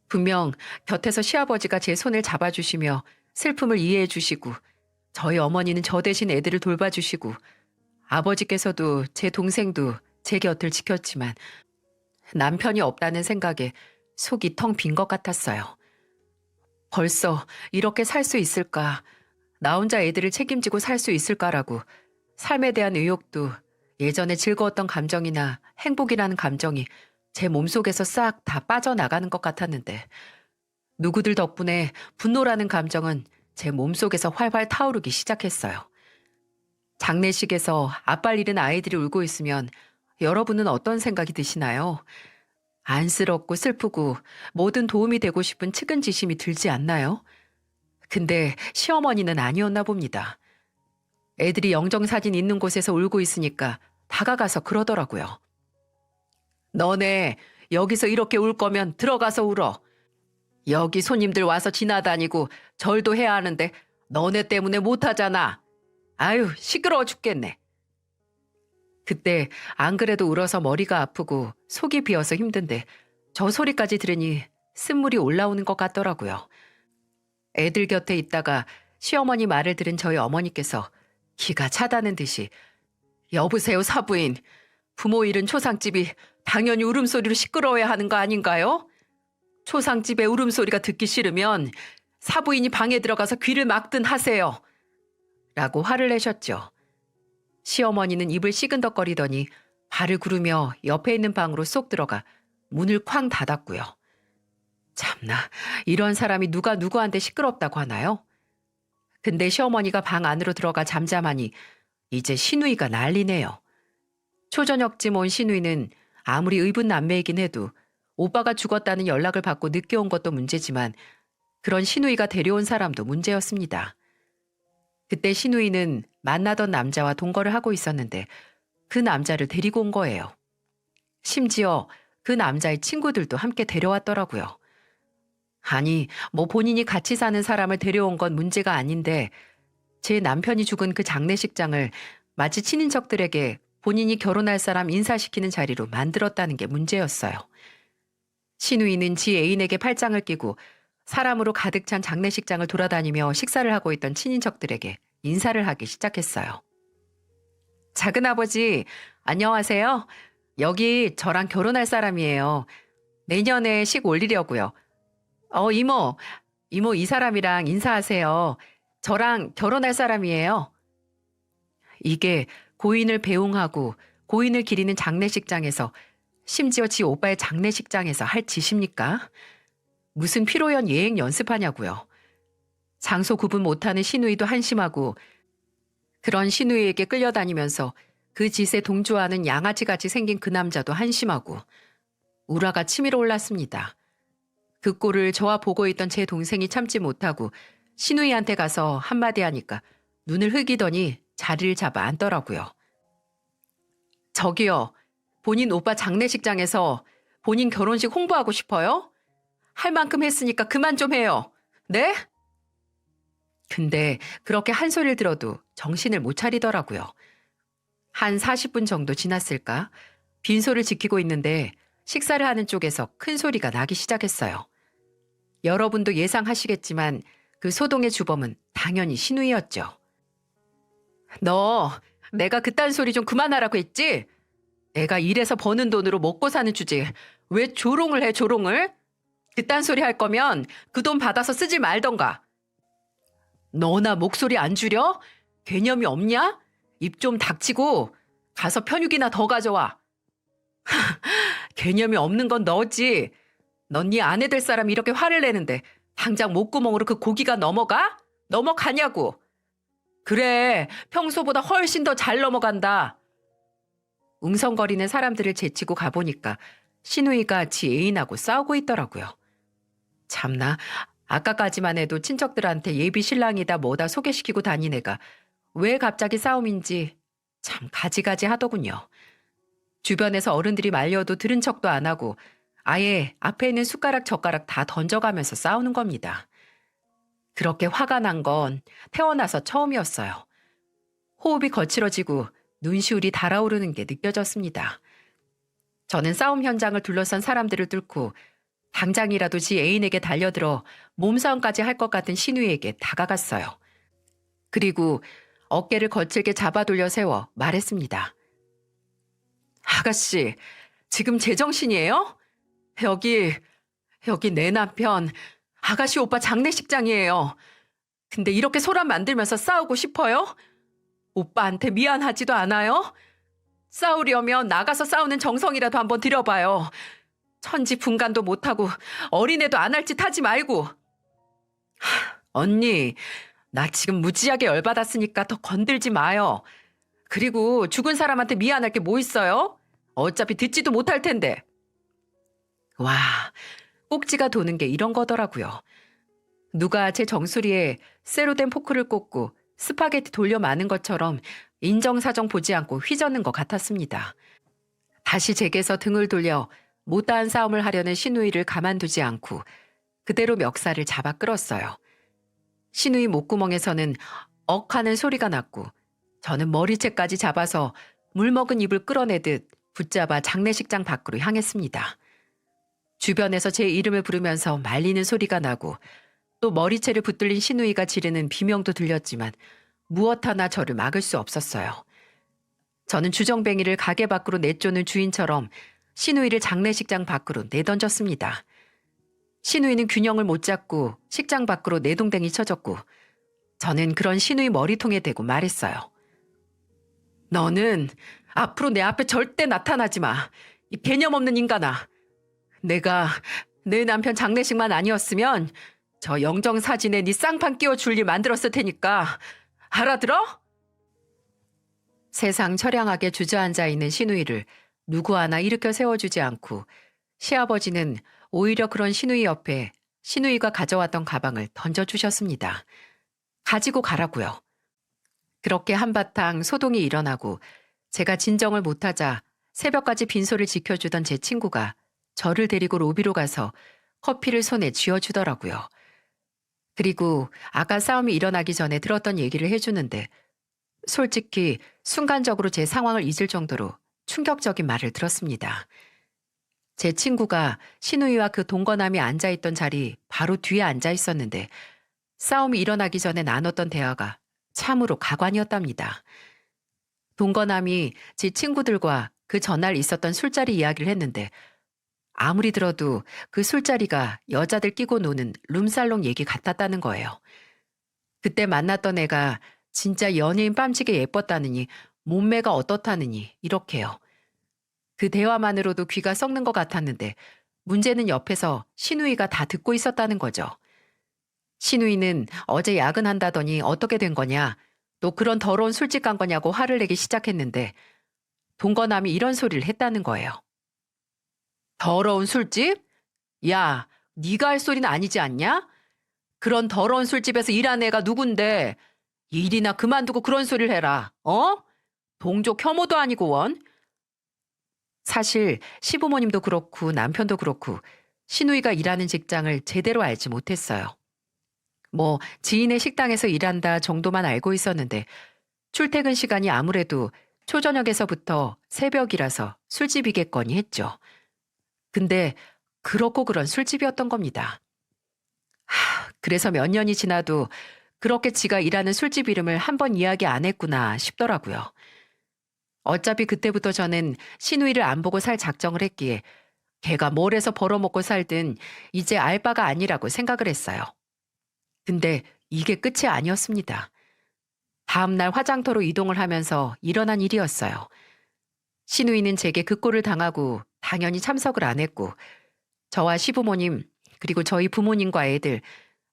분명 곁에서 시아버지가 제 손을 잡아주시며 슬픔을 이해해 주시고 저희 어머니는 저 대신 애들을 돌봐주시고 아버지께서도 제 동생도 제 곁을 지켰지만 남편이 없다는 생각에 속이 텅 빈 것 같았어요. 벌써 이렇게 살 수 있을까? 나 혼자 애들을 책임지고 살 수 있을까라고 삶에 대한 의욕도 예전에 즐거웠던 감정이나 행복이라는 감정이 제 몸속에서 싹 다 빠져나가는 것 같았는데 누구들 덕분에 분노라는 감정은 제 몸속에서 활활 타오르기 시작했어요. 장례식에서 앞발 잃은 아이들이 울고 있으면 여러분은 어떤 생각이 드시나요? 안쓰럽고 슬프고 모든 도움이 되고 싶은 측은지심이 들지 않나요? 근데 시어머니는 아니었나 봅니다. 애들이 영정사진 있는 곳에서 울고 있으니까 다가가서 그러더라고요. 너네 여기서 이렇게 울 거면 들어가서 울어. 여기 손님들 와서 지나다니고 절도 해야 하는데 너네 때문에 못하잖아. 아유, 시끄러워 죽겠네. 그때 안 그래도 울어서 머리가 아프고 속이 비어서 힘든데 저 소리까지 들으니 쓴물이 올라오는 것 같더라고요. 애들 곁에 있다가 시어머니 말을 들은 저희 어머니께서 기가 차다는 듯이 여보세요 사부인. 부모 잃은 초상집이 당연히 울음소리로 시끄러워야 하는 거 아닌가요? 초상집의 울음소리가 듣기 싫으면 사부인이 방에 들어가서 귀를 막든 하세요. 라고 화를 내셨죠. 시어머니는 입을 시근덕거리더니 발을 구르며 옆에 있는 방으로 쏙 들어가 문을 쾅 닫았고요. 참나, 이런 사람이 누가 누구한테 시끄럽다고 하나요? 근데 시어머니가 방 안으로 들어가 잠잠하니 이제 시누이가 난리네요. 초저녁쯤 온 시누이는 아무리 의붓 남매이긴 해도 오빠가 죽었다는 연락을 받고 늦게 온 것도 문제지만 그런 시누이가 데려온 사람도 문제였습니다. 그때 시누이는 만나던 남자와 동거를 하고 있었는데 그 남자를 데리고 온 거예요. 심지어 그 남자의 친구들도 함께 데려왔더라고요. 아니, 뭐 본인이 같이 사는 사람을 데려온 건 문제가 아닌데 제 남편이 죽은 그 장례식장을 마치 친인척들에게 본인이 결혼할 사람 인사시키는 자리로 만들었다는 게 문제였어요. 시누이는 지 애인에게 팔짱을 끼고 사람으로 가득 찬 장례식장을 돌아다니며 식사를 하고 있던 친인척들에게 인사를 하기 시작했어요. 작은아버지, 안녕하세요. 여기 저랑 결혼할 사람이에요. 내년에 식 올리려고요. 이모 이 사람이랑 인사하세요. 저랑 결혼할 사람이에요. 이게 고인을 배웅하고 고인을 기리는 장례식장에서 심지어 지 오빠의 장례식장에서 할 짓입니까? 무슨 피로연 예행 연습하냐고요. 장소 구분 못하는 시누이도 한심하고 그런 시누이에게 끌려다니면서 그 짓에 동조하는 양아치같이 생긴 그 남자도 한심하고 우라가 치밀어 올랐습니다. 그 꼴을 저와 보고 있던 제 동생이 참지 못하고 시누이한테 가서 한마디 하니까 눈을 흘기더니 자리를 잡아 앉더라고요. 저기요, 본인 오빠 장례식장에서 본인 결혼식 홍보하고 싶어요? 할 만큼 했으니까 그만 좀 해요. 네? 근데 그렇게 한 소리를 들어도 정신을 못 차리더라고요. 한 40분 정도 지났을까? 빈소를 지키고 있는데 식사를 하는 쪽에서 큰 소리가 나기 시작했어요. 여러분도 예상하시겠지만 그 소동의 주범은 당연히 시누이였죠. 너 내가 그딴 소리 좀 그만하라고 했지? 내가 일해서 버는 돈으로 먹고 사는 주제에 왜 조롱을 해 조롱을? 그딴 소리 할 거면 그 돈 받아서 쓰지 말던가. 너나 목소리 안 줄여? 개념이 없냐? 입 좀 닥치고 가서 편육이나 더 가져와. 개념이 없는 건 너지. 넌 네 아내 될 사람이 이렇게 화를 내는데 당장 목구멍으로 그 고기가 넘어가? 넘어가냐고. 그래, 평소보다 훨씬 더 잘 넘어간다. 웅성거리는 사람들을 제치고 가보니까 시누이가 지 애인하고 싸우고 있더라고요. 참나, 아까까지만 해도 친척들한테 예비 신랑이다 뭐다 소개시키고 다닌 애가 왜 갑자기 싸움인지 참 가지가지 하더군요. 주변에서 어른들이 말려도 들은 척도 안 하고 아예 앞에 있는 숟가락 젓가락 다 던져가면서 싸우는 겁니다. 그렇게 화가 난 건 태어나서 처음이었어요. 호흡이 거칠어지고 눈시울이 달아오르는 게 느껴졌습니다. 저는 싸움 현장을 둘러싼 사람들을 뚫고 당장이라도 지 애인에게 달려들어 몸싸움까지 할 것 같은 시누이에게 다가갔어요. 그리고 어깨를 거칠게 잡아돌려 세워 말했습니다. 아가씨, 지금 제정신이에요? 여기 내 남편, 아가씨 오빠 장례식장이에요. 근데 이렇게 소란 만들면서 싸우고 싶어요? 오빠한테 미안하지도 않아요? 싸우려면 나가서 싸우는 정성이라도 한번 들여봐요. 천지분간도 못하고 어린애도 안 할 짓 하지 말고. 언니, 나 지금 무지하게 열받았으니까 더 건들지 마요. 그리고 죽은 사람한테 미안할 게 뭐 있어요? 어차피 듣지도 못할 텐데. 와, 꼭지가 도는 게 이런 거더라고요. 누가 제 정수리에 쇠로 된 포크를 꽂고 스파게티 돌려 마는 것처럼 인정사정 보지 않고 휘젓는 것 같았습니다. 다시 제게서 등을 돌려 못다한 싸움을 하려는 신우이를 가만두지 않고 그대로 멱살을 잡아 끌었어요. 신우이 목구멍에서는 억 하는 소리가 났고 저는 머리채까지 잡아서 물먹은 입을 끌어내듯 붙잡아 장례식장 밖으로 향했습니다. 주변에서 제 이름을 부르면서 말리는 소리가 나고 또 머리채를 붙들린 신우이가 지르는 비명도 들렸지만 무엇 하나 저를 막을 수 없었어요. 저는 주정뱅이를 가게 밖으로 내쫓는 주인처럼 신우이를 장례식장 밖으로 내던졌습니다. 신우이는 균형을 못 잡고 식장 밖으로 내동댕이 쳐졌고 저는 그런 신우이 머리통에 대고 말했어요. 너는 앞으로 내 앞에 절대 나타나지 마. 이 개념 없는 인간아. 내가 내 남편 장례식만 아니었으면 저 영정 사진에 네 쌍판 끼워줄 일 만들었을 테니까 알아들어? 세상 처량하게 주저앉아 있는 신우이를 누구 하나 일으켜 세워주지 않고 시아버지는 오히려 그런 신우이 옆에 신우이가 가져왔던 가방을 던져주셨습니다. 가지고 가라고요. 그렇게 한바탕 소동이 일어나고 제가 진정을 못하자 새벽까지 빈소를 지켜주던 제 친구가 저를 데리고 로비로 가서 커피를 손에 쥐어주더라고요. 그리고 아까 싸움이 일어나기 전에 들었던 얘기를 해주는데 솔직히 순간적으로 제 상황을 잊을 정도로 충격적인 말을 들었습니다. 제 친구가 신우이와 그 동거남이 앉아있던 자리 바로 뒤에 앉아 있었는데 싸움이 일어나기 전에 나눴던 대화가 참으로 가관이었답니다. 동거남이 제 친구들과 그 전날 있었던 술자리 이야기를 했는데 아무리 들어도 그 술자리가 여자들 끼고 노는 룸살롱 얘기 같았다는 거예요. 그때 만났던 애가 진짜 연예인 뺨치게 예뻤다느니 몸매가 어떻다느니 이렇게요. 그 대화만으로도 귀가 썩는 것 같았는데 문제는 옆에서 신우이가 다 듣고 있었다는 거죠. 신우이는 어제 야근한다더니 어떻게 된 거냐, 또 그런 더러운 술집 간 거냐고 화를 내기 시작했는데 동거남이 이런 소리를 했다는 거예요. 더러운 술집? 야, 네가 할 소리는 아니지 않냐? 그런 더러운 술집에서 일하는 애가 누군데 일이나 그만두고 그런 소리를 해라. 어? 동족 혐오도 아니고 원. 사실 시부모님도 그렇고 남편도 그렇고 신우이가 일하는 직장을 제대로 알지 못했어요. 뭐 지인의 식당에서 일한다 정도만 알고 있었는데 출퇴근 시간이 아무래도 초저녁에서부터 새벽이라서 술집이겠거니 했죠. 근데 그렇고 그런 술집이었던 겁니다. 그래서 몇 년이 지나도 그렇게 지가 일하는 술집 이름을 한 번 이야기 안 했구나 싶더라고요. 어차피 그때부터 저는 신우이를 안 보고 살 작정을 했기에 걔가 뭘 해서 벌어먹고 살든 이제 알 바가 아니라고 생각을 했어요. 근데 이게 끝이 아니었습니다. 다음 날 화장터로 이동을 하면서 일어난 일이었어요. 신우이는 제게 그 꼴을 당하고 당연히 참석을 안 했고 저와 시부모님 그리고 저희 부모님과 애들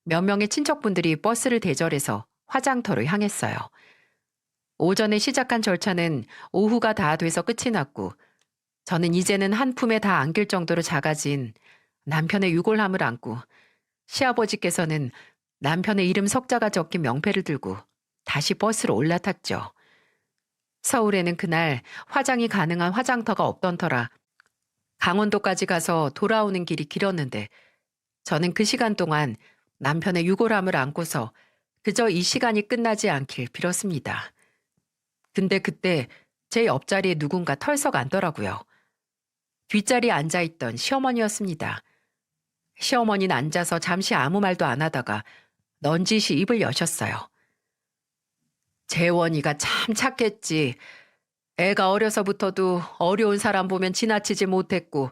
몇 명의 친척분들이 버스를 대절해서 화장터로 향했어요. 오전에 시작한 절차는 오후가 다 돼서 끝이 났고 저는 이제는 한 품에 다 안길 정도로 작아진 남편의 유골함을 안고 시아버지께서는 남편의 이름 석자가 적힌 명패를 들고 다시 버스로 올라탔죠. 서울에는 그날 화장이 가능한 화장터가 없던 터라 강원도까지 가서 돌아오는 길이 길었는데 저는 그 시간 동안 남편의 유골함을 안고서 그저 이 시간이 끝나지 않길 빌었습니다. 근데 그때 제 옆자리에 누군가 털썩 앉더라고요. 뒷자리에 앉아있던 시어머니였습니다. 시어머니는 앉아서 잠시 아무 말도 안 하다가 넌지시 입을 여셨어요. 재원이가 참 착했지. 애가 어려서부터도 어려운 사람 보면 지나치지 못했고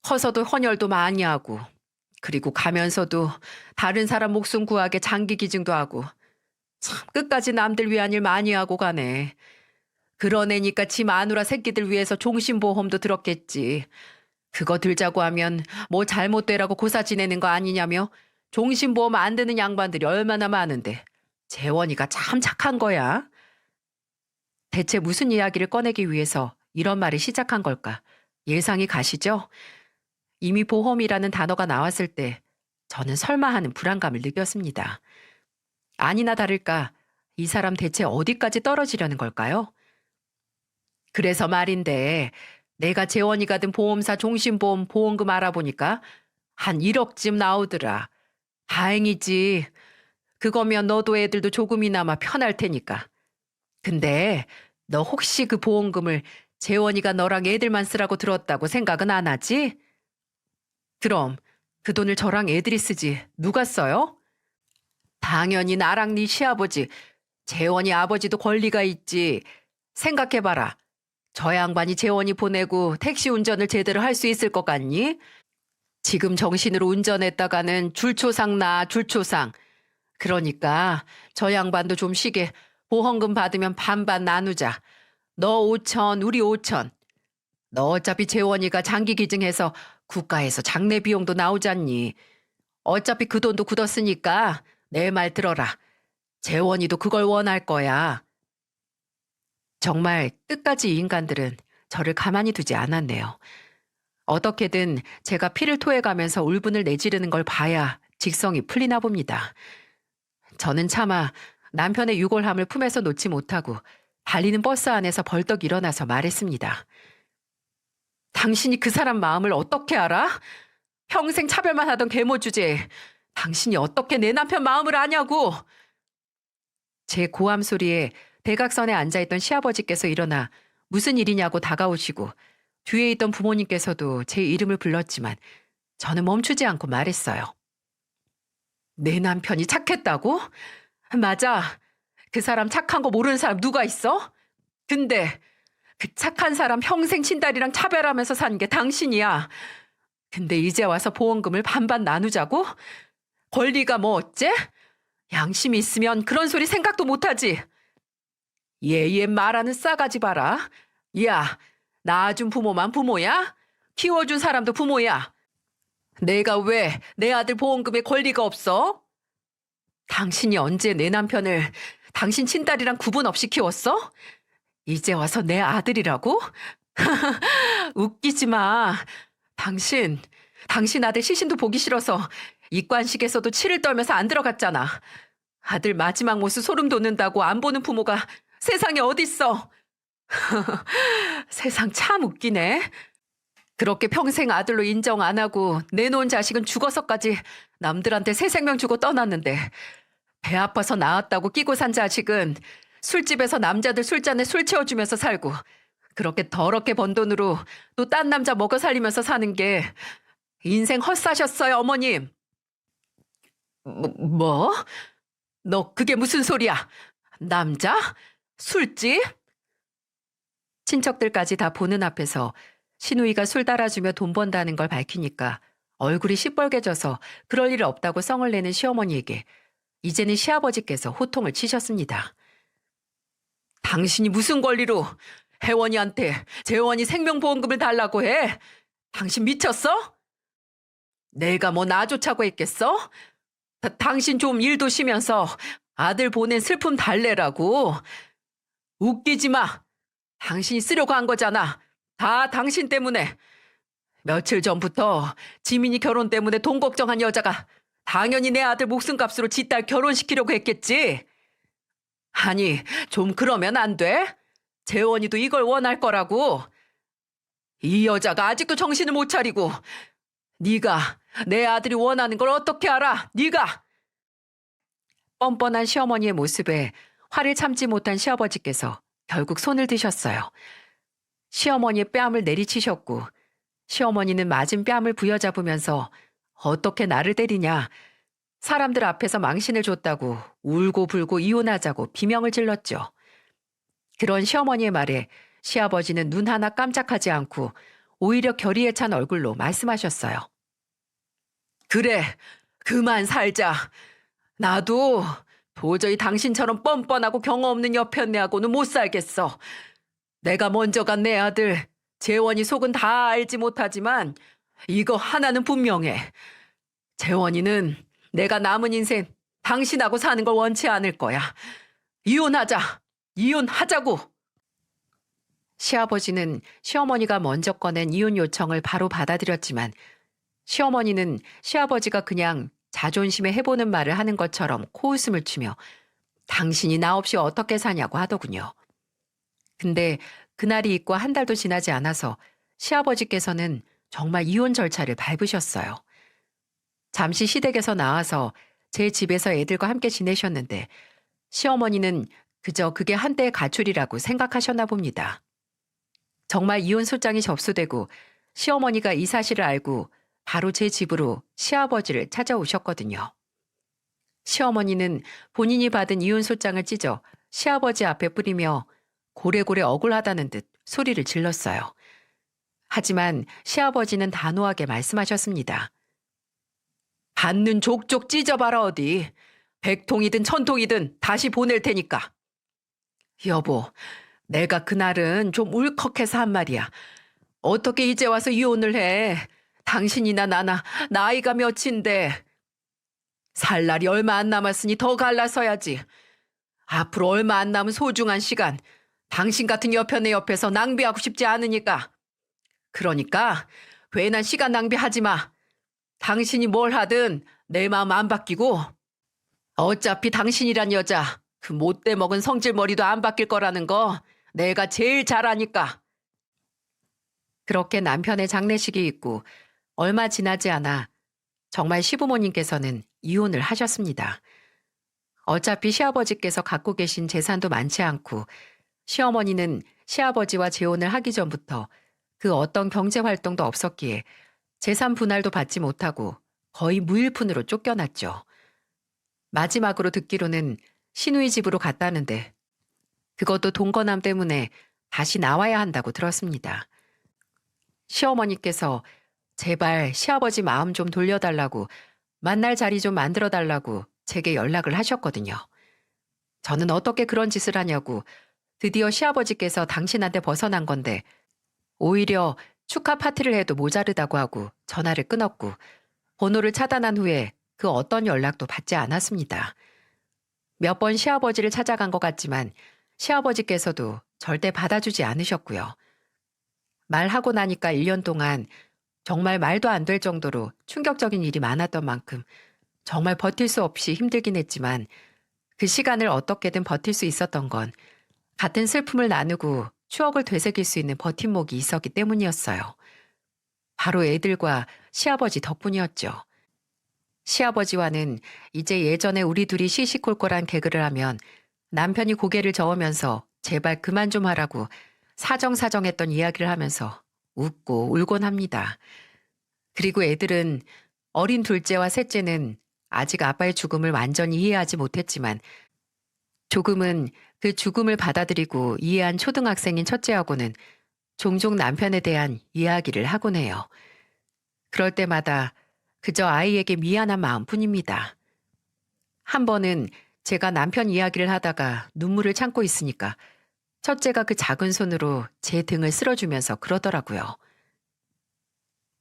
커서도 헌혈도 많이 하고 그리고 가면서도 다른 사람 목숨 구하게 장기 기증도 하고 참 끝까지 남들 위한 일 많이 하고 가네. 그런 애니까 지 마누라 새끼들 위해서 종신보험도 들었겠지. 그거 들자고 하면 뭐 잘못되라고 고사 지내는 거 아니냐며 종신보험 안 드는 양반들이 얼마나 많은데 재원이가 참 착한 거야. 대체 무슨 이야기를 꺼내기 위해서 이런 말을 시작한 걸까? 예상이 가시죠? 이미 보험이라는 단어가 나왔을 때 저는 설마 하는 불안감을 느꼈습니다. 아니나 다를까 이 사람 대체 어디까지 떨어지려는 걸까요? 그래서 말인데 내가 재원이가 든 보험사 종신보험 보험금 알아보니까 한 1억쯤 나오더라. 다행이지. 그거면 너도 애들도 조금이나마 편할 테니까. 근데 너 혹시 그 보험금을 재원이가 너랑 애들만 쓰라고 들었다고 생각은 안 하지? 그럼 그 돈을 저랑 애들이 쓰지 누가 써요? 당연히 나랑 네 시아버지, 재원이 아버지도 권리가 있지. 생각해봐라. 저 양반이 재원이 보내고 택시 운전을 제대로 할 수 있을 것 같니? 지금 정신으로 운전했다가는 줄초상 나 줄초상. 그러니까 저 양반도 좀 쉬게 보험금 받으면 반반 나누자. 너 5천, 우리 5천. 너 어차피 재원이가 장기 기증해서 국가에서 장례 비용도 나오잖니. 어차피 그 돈도 굳었으니까 내 말 들어라. 재원이도 그걸 원할 거야. 정말 끝까지 이 인간들은 저를 가만히 두지 않았네요. 어떻게든 제가 피를 토해가면서 울분을 내지르는 걸 봐야 직성이 풀리나 봅니다. 저는 차마 남편의 유골함을 품에서 놓지 못하고 달리는 버스 안에서 벌떡 일어나서 말했습니다. 당신이 그 사람 마음을 어떻게 알아? 평생 차별만 하던 계모 주제에 당신이 어떻게 내 남편 마음을 아냐고! 제 고함 소리에 대각선에 앉아있던 시아버지께서 일어나 무슨 일이냐고 다가오시고 뒤에 있던 부모님께서도 제 이름을 불렀지만 저는 멈추지 않고 말했어요. 내 남편이 착했다고? 맞아. 그 사람 착한 거 모르는 사람 누가 있어? 근데 그 착한 사람 평생 친딸이랑 차별하면서 산 게 당신이야. 근데 이제 와서 보험금을 반반 나누자고? 권리가 뭐 어째? 양심이 있으면 그런 소리 생각도 못하지. 얘 말하는 싸가지 봐라. 야, 낳아준 부모만 부모야? 키워준 사람도 부모야. 내가 왜 내 아들 보험금에 권리가 없어? 당신이 언제 내 남편을 당신 친딸이랑 구분 없이 키웠어? 이제 와서 내 아들이라고? 웃기지 마. 당신 아들 시신도 보기 싫어서 입관식에서도 치를 떨면서 안 들어갔잖아. 아들 마지막 모습 소름 돋는다고 안 보는 부모가 세상에 어딨어. 세상 참 웃기네. 그렇게 평생 아들로 인정 안 하고 내놓은 자식은 죽어서까지 남들한테 새 생명 주고 떠났는데 배 아파서 낳았다고 끼고 산 자식은 술집에서 남자들 술잔에 술 채워주면서 살고 그렇게 더럽게 번 돈으로 또 딴 남자 먹어 살리면서 사는 게 인생 헛사셨어요, 어머님. 뭐? 너 그게 무슨 소리야? 남자? 술집? 친척들까지 다 보는 앞에서 시누이가 술 따라주며 돈 번다는 걸 밝히니까 얼굴이 시뻘개져서 그럴 일 없다고 성을 내는 시어머니에게 이제는 시아버지께서 호통을 치셨습니다. 당신이 무슨 권리로 혜원이한테 재원이 생명보험금을 달라고 해? 당신 미쳤어? 내가 뭐 나조차고 했겠어? 당신 좀 일도 쉬면서 아들 보낸 슬픔 달래라고. 웃기지 마. 당신이 쓰려고 한 거잖아. 다 당신 때문에. 며칠 전부터 지민이 결혼 때문에 돈 걱정한 여자가 당연히 내 아들 목숨값으로 지 딸 결혼시키려고 했겠지. 아니, 좀 그러면 안 돼? 재원이도 이걸 원할 거라고. 이 여자가 아직도 정신을 못 차리고 네가 내 아들이 원하는 걸 어떻게 알아? 네가. 뻔뻔한 시어머니의 모습에 화를 참지 못한 시아버지께서 결국 손을 드셨어요. 시어머니의 뺨을 내리치셨고 시어머니는 맞은 뺨을 부여잡으면서 어떻게 나를 때리냐. 사람들 앞에서 망신을 줬다고 울고 불고 이혼하자고 비명을 질렀죠. 그런 시어머니의 말에 시아버지는 눈 하나 깜짝하지 않고 오히려 결의에 찬 얼굴로 말씀하셨어요. 그래, 그만 살자. 나도 도저히 당신처럼 뻔뻔하고 경험 없는 여편네하고는 못 살겠어. 내가 먼저 간 내 아들 재원이 속은 다 알지 못하지만 이거 하나는 분명해. 재원이는 내가 남은 인생 당신하고 사는 걸 원치 않을 거야. 이혼하자. 이혼하자고. 시아버지는 시어머니가 먼저 꺼낸 이혼 요청을 바로 받아들였지만 시어머니는 시아버지가 그냥 자존심에 해보는 말을 하는 것처럼 코웃음을 치며 당신이 나 없이 어떻게 사냐고 하더군요. 근데 그날이 있고 한 달도 지나지 않아서 시아버지께서는 정말 이혼 절차를 밟으셨어요. 잠시 시댁에서 나와서 제 집에서 애들과 함께 지내셨는데 시어머니는 그저 그게 한때의 가출이라고 생각하셨나 봅니다. 정말 이혼 소장이 접수되고 시어머니가 이 사실을 알고 바로 제 집으로 시아버지를 찾아오셨거든요. 시어머니는 본인이 받은 이혼 소장을 찢어 시아버지 앞에 뿌리며 고래고래 억울하다는 듯 소리를 질렀어요. 하지만 시아버지는 단호하게 말씀하셨습니다. 받는 족족 찢어봐라 어디. 100통이든 1000통이든 다시 보낼 테니까. 여보, 내가 그날은 좀 울컥해서 한 말이야. 어떻게 이제 와서 이혼을 해. 당신이나 나나 나이가 몇인데. 살 날이 얼마 안 남았으니 더 갈라서야지. 앞으로 얼마 안 남은 소중한 시간 당신 같은 여편의 옆에서 낭비하고 싶지 않으니까. 그러니까 괜한 시간 낭비하지 마. 당신이 뭘 하든 내 마음 안 바뀌고 어차피 당신이란 여자 그 못돼 먹은 성질머리도 안 바뀔 거라는 거 내가 제일 잘 아니까. 그렇게 남편의 장례식이 있고 얼마 지나지 않아 정말 시부모님께서는 이혼을 하셨습니다. 어차피 시아버지께서 갖고 계신 재산도 많지 않고 시어머니는 시아버지와 재혼을 하기 전부터 그 어떤 경제활동도 없었기에 재산 분할도 받지 못하고 거의 무일푼으로 쫓겨났죠. 마지막으로 듣기로는 시누이 집으로 갔다는데 그것도 동거남 때문에 다시 나와야 한다고 들었습니다. 시어머니께서 제발 시아버지 마음 좀 돌려달라고 만날 자리 좀 만들어달라고 제게 연락을 하셨거든요. 저는 어떻게 그런 짓을 하냐고 드디어 시아버지께서 당신한테 벗어난 건데 오히려 축하 파티를 해도 모자르다고 하고 전화를 끊었고 번호를 차단한 후에 그 어떤 연락도 받지 않았습니다. 몇 번 시아버지를 찾아간 것 같지만 시아버지께서도 절대 받아주지 않으셨고요. 말하고 나니까 1년 동안 정말 말도 안 될 정도로 충격적인 일이 많았던 만큼 정말 버틸 수 없이 힘들긴 했지만 그 시간을 어떻게든 버틸 수 있었던 건 같은 슬픔을 나누고 추억을 되새길 수 있는 버팀목이 있었기 때문이었어요. 바로 애들과 시아버지 덕분이었죠. 시아버지와는 이제 예전에 우리 둘이 시시콜콜한 개그를 하면 남편이 고개를 저으면서 제발 그만 좀 하라고 사정사정했던 이야기를 하면서 웃고 울곤 합니다. 그리고 애들은 어린 둘째와 셋째는 아직 아빠의 죽음을 완전히 이해하지 못했지만 조금은 그 죽음을 받아들이고 이해한 초등학생인 첫째하고는 종종 남편에 대한 이야기를 하곤 해요. 그럴 때마다 그저 아이에게 미안한 마음뿐입니다. 한 번은 제가 남편 이야기를 하다가 눈물을 참고 있으니까 첫째가 그 작은 손으로 제 등을 쓸어주면서 그러더라고요.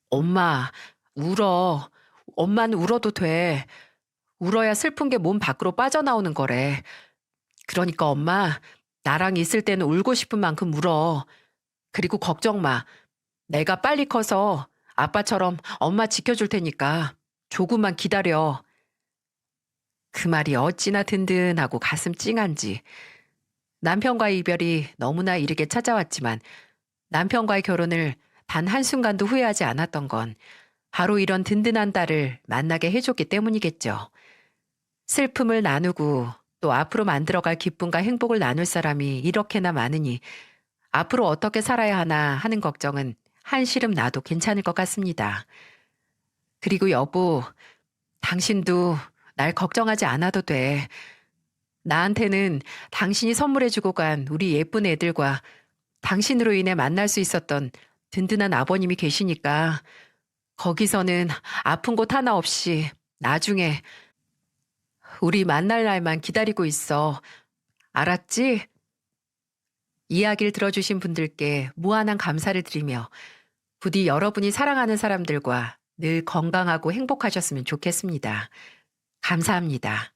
엄마, 울어. 엄마는 울어도 돼. 울어야 슬픈 게 몸 밖으로 빠져나오는 거래. 그러니까 엄마, 나랑 있을 때는 울고 싶은 만큼 울어. 그리고 걱정 마. 내가 빨리 커서 아빠처럼 엄마 지켜줄 테니까 조금만 기다려. 그 말이 어찌나 든든하고 가슴 찡한지. 남편과의 이별이 너무나 이르게 찾아왔지만 남편과의 결혼을 단 한순간도 후회하지 않았던 건 바로 이런 든든한 딸을 만나게 해줬기 때문이겠죠. 슬픔을 나누고 또 앞으로 만들어갈 기쁨과 행복을 나눌 사람이 이렇게나 많으니 앞으로 어떻게 살아야 하나 하는 걱정은 한시름 나도 괜찮을 것 같습니다. 그리고 여보, 당신도 날 걱정하지 않아도 돼. 나한테는 당신이 선물해주고 간 우리 예쁜 애들과 당신으로 인해 만날 수 있었던 든든한 아버님이 계시니까 거기서는 아픈 곳 하나 없이 나중에 우리 만날 날만 기다리고 있어. 알았지? 이야기를 들어주신 분들께 무한한 감사를 드리며 부디 여러분이 사랑하는 사람들과 늘 건강하고 행복하셨으면 좋겠습니다. 감사합니다.